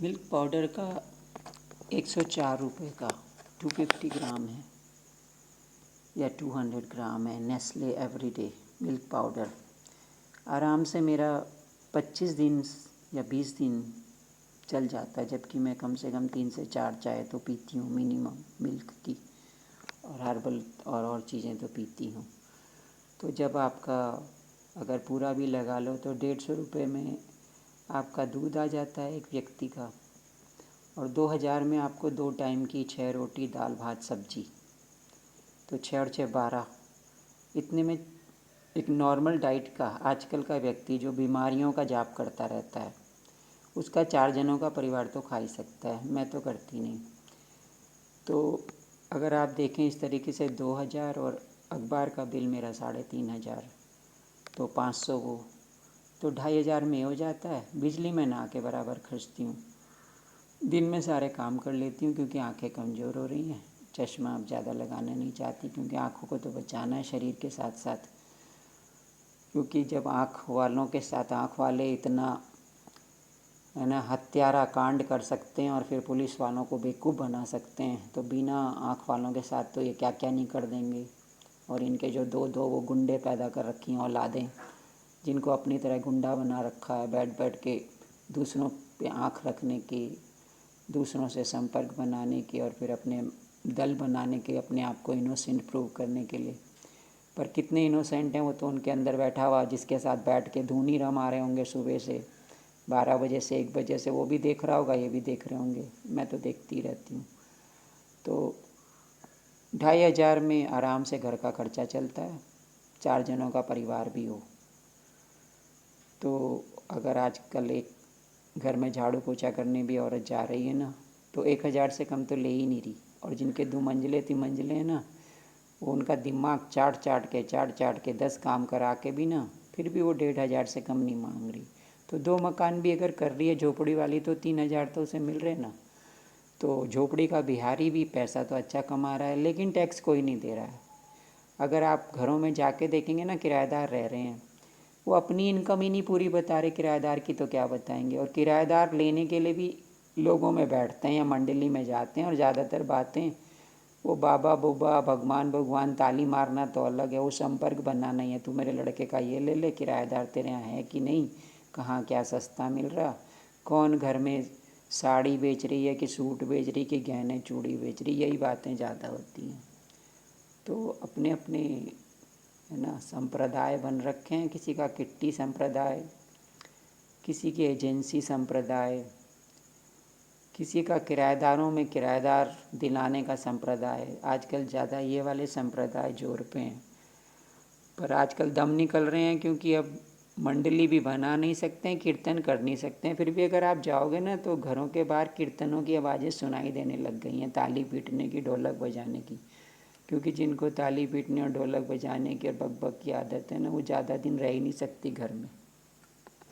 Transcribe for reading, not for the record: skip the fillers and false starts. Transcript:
Milk powder का 104 रुपये का 250 ग्राम है या 200 ग्राम है। नेस्ले एवरीडे मिल्क पाउडर आराम से मेरा 25 दिन या 20 दिन चल जाता है, जबकि मैं कम से कम 3 से 4 चाय तो पीती हूँ मिनिमम मिल्क की, और हर्बल और चीज़ें तो पीती हूँ। तो जब आपका अगर पूरा भी लगा लो तो 150 रुपये में आपका दूध आ जाता है एक व्यक्ति का, और 2000 में आपको 2 टाइम की 6 रोटी दाल भात सब्जी, तो 6 और 6 12। इतने में एक नॉर्मल डाइट का आजकल का व्यक्ति जो बीमारियों का जाप करता रहता है, उसका 4 जनों का परिवार तो खा ही सकता है। मैं तो करती नहीं। तो अगर आप देखें इस तरीके से 2000 और अखबार का बिल मेरा 3500, तो 500 वो, तो 2500 में हो जाता है। बिजली में ना के बराबर खर्चती हूँ। दिन में सारे काम कर लेती हूँ क्योंकि आंखें कमज़ोर हो रही हैं। चश्मा अब ज़्यादा लगाना नहीं चाहती क्योंकि आँखों को तो बचाना है शरीर के साथ साथ, क्योंकि जब आँख वालों के साथ आँख वाले इतना है ना हत्यारा कांड कर सकते हैं और फिर पुलिस वालों को बेवकूफ़ बना सकते हैं, तो बिना आँख वालों के साथ तो ये क्या क्या नहीं कर देंगे। और इनके जो दो वो गुंडे पैदा कर रखी हैं औलादें, जिनको अपनी तरह गुंडा बना रखा है, बैठ बैठ के दूसरों पे आँख रखने की, दूसरों से संपर्क बनाने की, और फिर अपने दल बनाने के, अपने आप को इनोसेंट प्रूव करने के लिए। पर कितने इनोसेंट हैं वो तो उनके अंदर बैठा हुआ जिसके साथ बैठ के धूनी रमा रहे होंगे सुबह से 12 बजे से 1 बजे से, वो भी देख रहा होगा, ये भी देख रहे होंगे। मैं तो देखती रहती हूँ। तो 2500 में आराम से घर का खर्चा चलता है, 4 जनों का परिवार भी हो। तो अगर आजकल एक घर में झाड़ू पोछा करने भी औरत जा रही है ना, तो 1000 से कम तो ले ही नहीं रही। और जिनके 2 मंजिले 3 मंजिले हैं ना, वो उनका दिमाग चाट चाट के 10 काम करा के भी ना, फिर भी वो 1500 से कम नहीं मांग रही। तो 2 मकान भी अगर कर रही है झोपड़ी वाली तो 3000 तो उसे मिल रहे ना। तो झोपड़ी का बिहारी भी पैसा तो अच्छा कमा रहा है, लेकिन टैक्स कोई नहीं दे रहा है। अगर आप घरों में जाके देखेंगे ना, किराएदार रह रहे हैं, वो अपनी इनकम ही नहीं पूरी बता रहे, किराएदार की तो क्या बताएंगे। और किराएदार लेने के लिए भी लोगों में बैठते हैं या मंडली में जाते हैं, और ज़्यादातर बातें वो बाबा बुबा भगवान भगवान ताली मारना तो अलग है, वो संपर्क बनाना ही है। तू मेरे लड़के का ये ले ले, किराएदार तेरे यहाँ है कि नहीं, कहाँ क्या सस्ता मिल रहा, कौन घर में साड़ी बेच रही है कि सूट बेच रही कि गहने चूड़ी बेच रही, यही बातें ज़्यादा होती हैं। तो अपने अपने है ना संप्रदाय बन रखे हैं। किसी का किट्टी संप्रदाय, किसी की एजेंसी संप्रदाय, किसी का किराएदारों में किराएदार दिलाने का संप्रदाय। आजकल ज़्यादा ये वाले संप्रदाय जोर पे हैं, पर आजकल दम निकल रहे हैं क्योंकि अब मंडली भी बना नहीं सकते हैं, कीर्तन कर नहीं सकते हैं। फिर भी अगर आप जाओगे ना तो घरों के बाहर कीर्तनों की आवाज़ें सुनाई देने लग गई हैं, ताली पीटने की, ढोलक बजाने की। क्योंकि जिनको ताली पीटने और ढोलक बजाने की और बक बक की आदत है ना, वो ज़्यादा दिन रह ही नहीं सकती घर में।